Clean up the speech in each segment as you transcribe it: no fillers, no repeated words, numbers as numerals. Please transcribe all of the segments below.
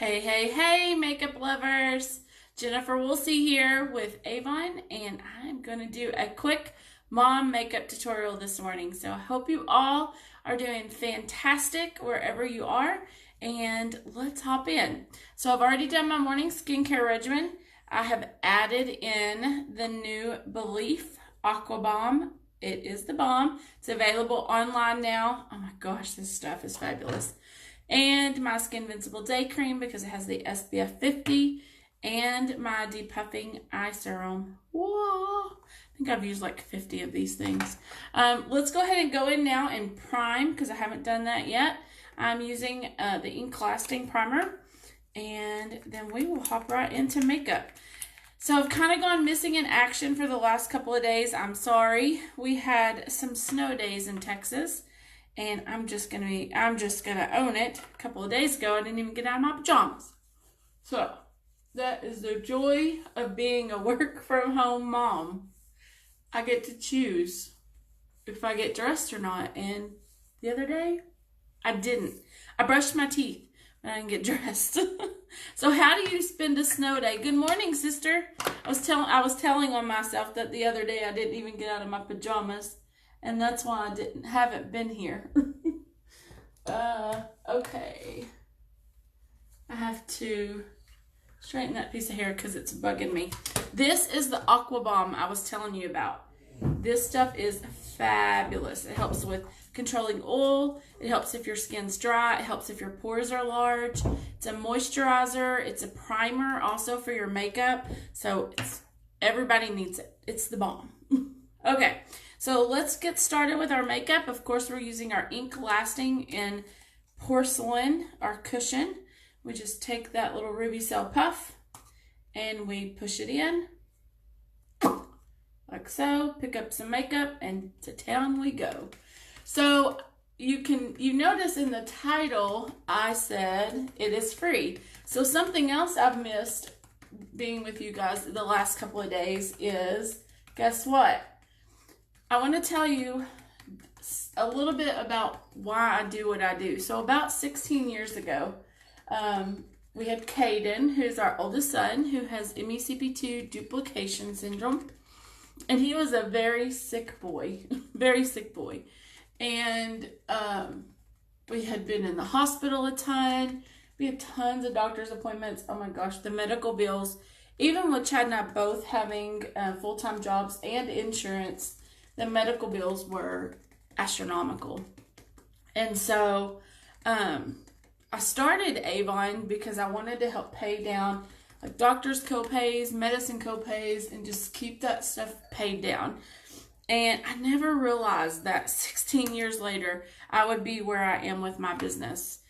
Hey, hey, hey, makeup lovers. Jennifer Woolsey here with Avon, and I'm going to do a quick mom makeup tutorial this morning. So I hope you all are doing fantastic wherever you are, and let's hop in. So I've already done my morning skincare regimen. I have added in the new Belief Aqua Bomb. It is the bomb. It's available online now. Oh my gosh, this stuff is fabulous. And my Skin Invincible Day Cream because it has the SPF 50, and my depuffing eye serum. Whoa! I think I've used like 50 of these things. Let's go ahead and go in now and prime because I haven't done that yet. I'm using the Ink Lasting Primer, and then we will hop right into makeup. So I've kind of gone missing in action for the last couple of days. I'm sorry. We had some snow days in Texas. And I'm just gonna own it. A couple of days ago, I didn't even get out of my pajamas. So that is the joy of being a work from home mom. I get to choose if I get dressed or not. And the other day, I didn't. I brushed my teeth, but I didn't get dressed. So how do you spend a snow day? Good morning, sister. I was telling on myself that the other day I didn't even get out of my pajamas. And that's why I haven't been here. Okay. I have to straighten that piece of hair because it's bugging me. This is the Aqua Bomb I was telling you about. This stuff is fabulous. It helps with controlling oil. It helps if your skin's dry. It helps if your pores are large. It's a moisturizer. It's a primer also for your makeup. So everybody needs it. It's the bomb. Okay. So let's get started with our makeup. Of course, we're using our Ink Lasting in Porcelain, our cushion. We just take that little ruby cell puff and we push it in like so. Pick up some makeup and to town we go. So you notice in the title I said it is free. So something else I've missed being with you guys the last couple of days is, guess what? I want to tell you a little bit about why I do what I do. So about 16 years ago, we had Caden, who's our oldest son, who has MECP2 duplication syndrome. And he was a very sick boy, very sick boy. And we had been in the hospital a ton. We had tons of doctor's appointments. Oh my gosh, the medical bills. Even with Chad and I both having full-time jobs and insurance, the medical bills were astronomical. And so I started Avon because I wanted to help pay down like doctor's copays, medicine copays, and just keep that stuff paid down. And I never realized that 16 years later, I would be where I am with my business.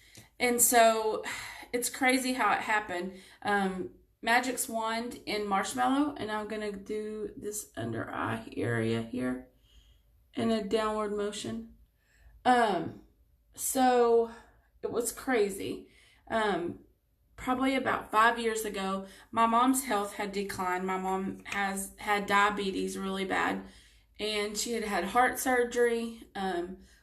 And so it's crazy how it happened. Magix wand in Marshmallow, and I'm going to do this under eye area here in a downward motion. So it was crazy. Probably about 5 years ago, my mom's health had declined. My mom has had diabetes really bad, and she had had heart surgery.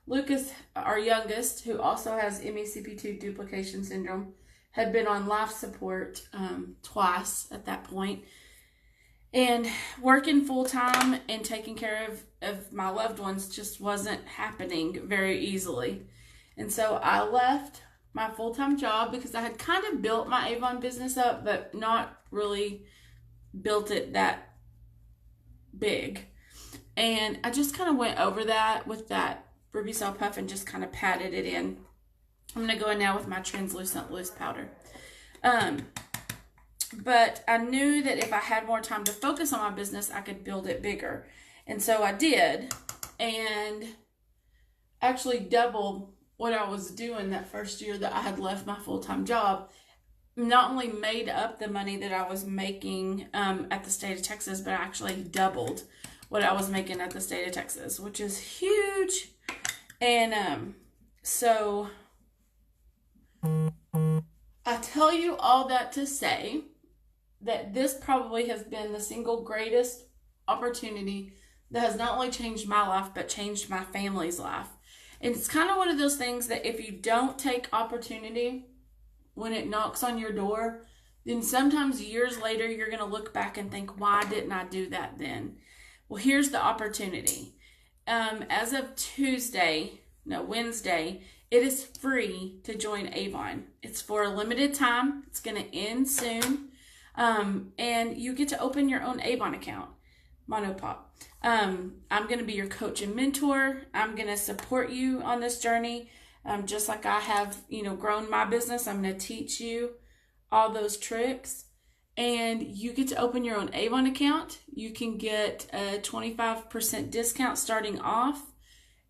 Lucas, our youngest, who also has MECP2 duplication syndrome, had been on life support twice at that point. And working full-time and taking care of my loved ones just wasn't happening very easily. And so I left my full-time job because I had kind of built my Avon business up, but not really built it that big. And I just kind of went over that with that ruby cell puff and just kind of patted it in. I'm going to go in now with my translucent loose powder. But I knew that if I had more time to focus on my business, I could build it bigger. And so I did, and actually doubled what I was doing that first year that I had left my full-time job. Not only made up the money that I was making at the state of Texas, but I actually doubled what I was making at the state of Texas, which is huge. And so I tell you all that to say that this probably has been the single greatest opportunity that has not only changed my life, but changed my family's life. And it's kind of one of those things that if you don't take opportunity, when it knocks on your door, then sometimes years later, you're going to look back and think, why didn't I do that then? Well, here's the opportunity. As of Wednesday, it is free to join Avon. It's for a limited time. It's going to end soon. And you get to open your own Avon account. Monopop. I'm going to be your coach and mentor. I'm going to support you on this journey. Just like I have, grown my business, I'm going to teach you all those tricks. And you get to open your own Avon account. You can get a 25% discount starting off,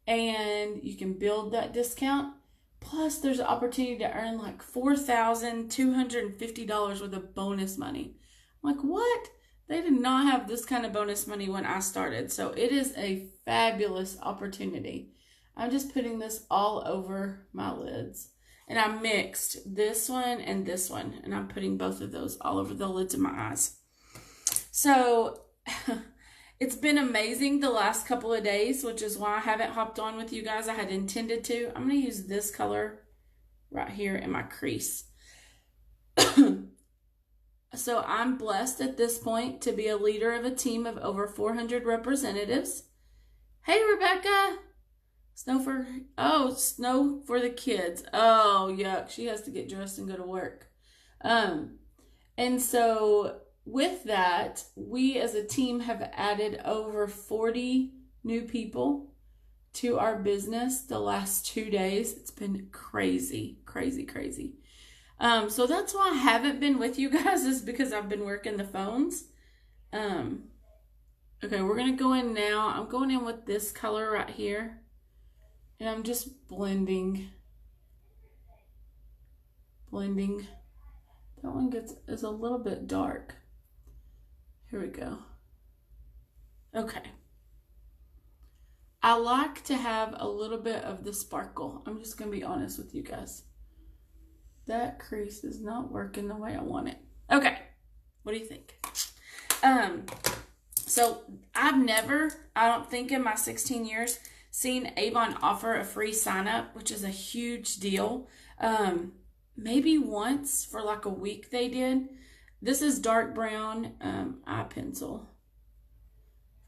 and you can build that discount. Plus, there's an opportunity to earn like $4,250 worth of bonus money. I'm like, what? They did not have this kind of bonus money when I started. So it is a fabulous opportunity. I'm just putting this all over my lids. And I mixed this one, and I'm putting both of those all over the lids of my eyes. So it's been amazing the last couple of days, which is why I haven't hopped on with you guys. I had intended to. I'm going to use this color right here in my crease. So I'm blessed at this point to be a leader of a team of over 400 representatives. Hey, Rebecca. Snow for the kids. Oh, yuck. She has to get dressed and go to work. And so with that, we as a team have added over 40 new people to our business the last 2 days. It's been crazy, crazy, crazy. So that's why I haven't been with you guys, is because I've been working the phones. Okay, we're going to go in now. I'm going in with this color right here. And I'm just blending. That one is a little bit dark. Here we go. Okay. I like to have a little bit of the sparkle. I'm just going to be honest with you guys. That crease is not working the way I want it. Okay. What do you think? So I've never, I don't think in my 16 years, seen Avon offer a free sign up, which is a huge deal. Maybe once for like a week they did. This is dark brown eye pencil.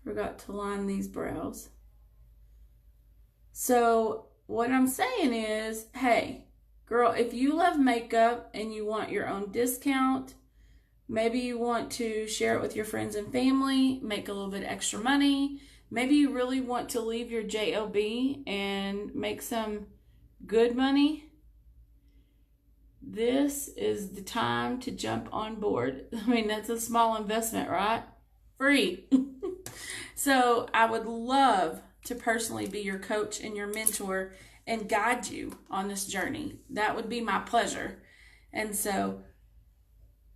Forgot to line these brows. So what I'm saying is, hey, girl, if you love makeup and you want your own discount, maybe you want to share it with your friends and family, make a little bit extra money. Maybe you really want to leave your JOB and make some good money. This is the time to jump on board. I mean, that's a small investment, right? Free. So I would love to personally be your coach and your mentor and guide you on this journey. That would be my pleasure. And so,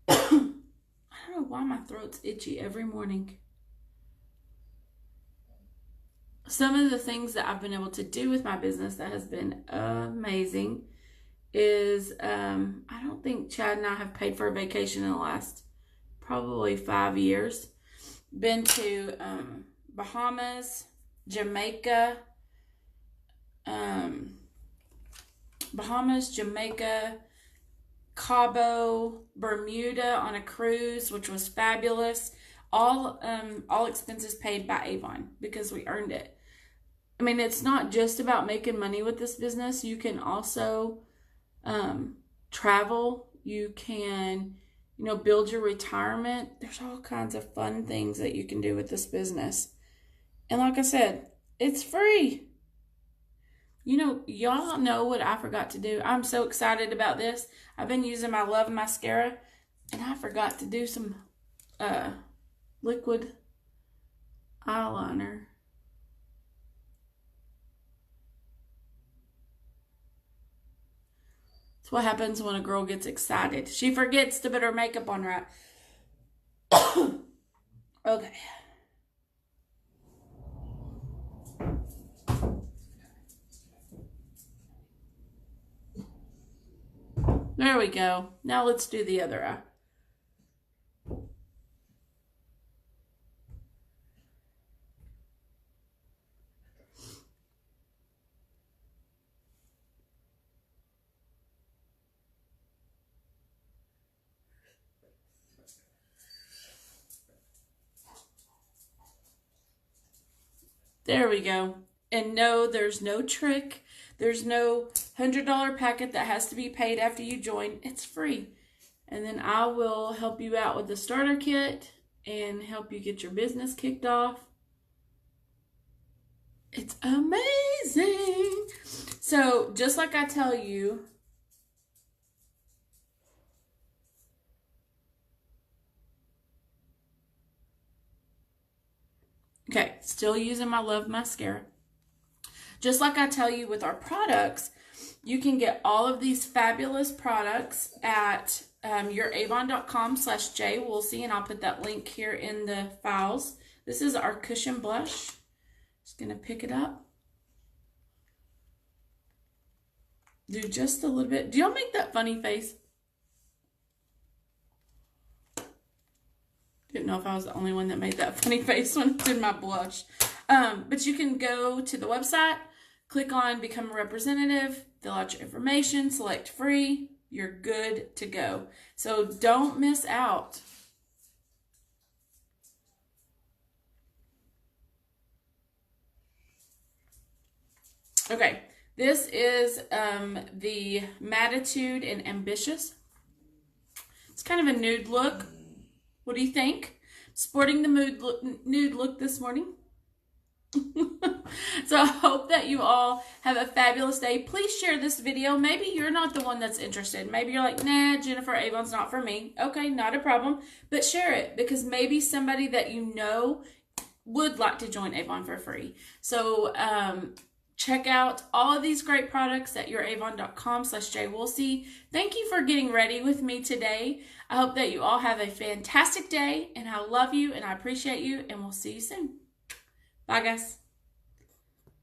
I don't know why my throat's itchy every morning. Some of the things that I've been able to do with my business that has been amazing is, I don't think Chad and I have paid for a vacation in the last probably 5 years. Been to Bahamas, Jamaica, Cabo, Bermuda on a cruise, which was fabulous. All expenses paid by Avon because we earned it. I mean, it's not just about making money with this business. You can also travel. You can, build your retirement. There's all kinds of fun things that you can do with this business. And like I said, it's free. Y'all know what I forgot to do. I'm so excited about this. I've been using my Love Mascara, and I forgot to do some liquid eyeliner. That's what happens when a girl gets excited. She forgets to put her makeup on right. Okay. There we go. Now let's do the other eye. There we go. And no, there's no trick. There's no $100 packet that has to be paid after you join. It's free. And then I will help you out with the starter kit and help you get your business kicked off. It's amazing. So just like I tell you, okay, still using my Love Mascara. Just like I tell you with our products, you can get all of these fabulous products at youravon.com/jwoolsey, and I'll put that link here in the files. This is our cushion blush. Just going to pick it up. Do just a little bit. Do y'all make that funny face? Didn't know if I was the only one that made that funny face when I did my blush. But you can go to the website, click on Become a Representative, fill out your information, select free. You're good to go. So don't miss out. Okay, this is the Mattitude and Ambitious. It's kind of a nude look. What do you think? Sporting the nude look this morning. So I hope that you all have a fabulous day. Please share this video. Maybe you're not the one that's interested. Maybe you're like, nah, Jennifer, Avon's not for me. Okay, not a problem. But share it, because maybe somebody that you know would like to join Avon for free. So check out all of these great products at youravon.com/jwoolsey. Thank you for getting ready with me today. I hope that you all have a fantastic day, and I love you and I appreciate you, and we'll see you soon. Bye, guys.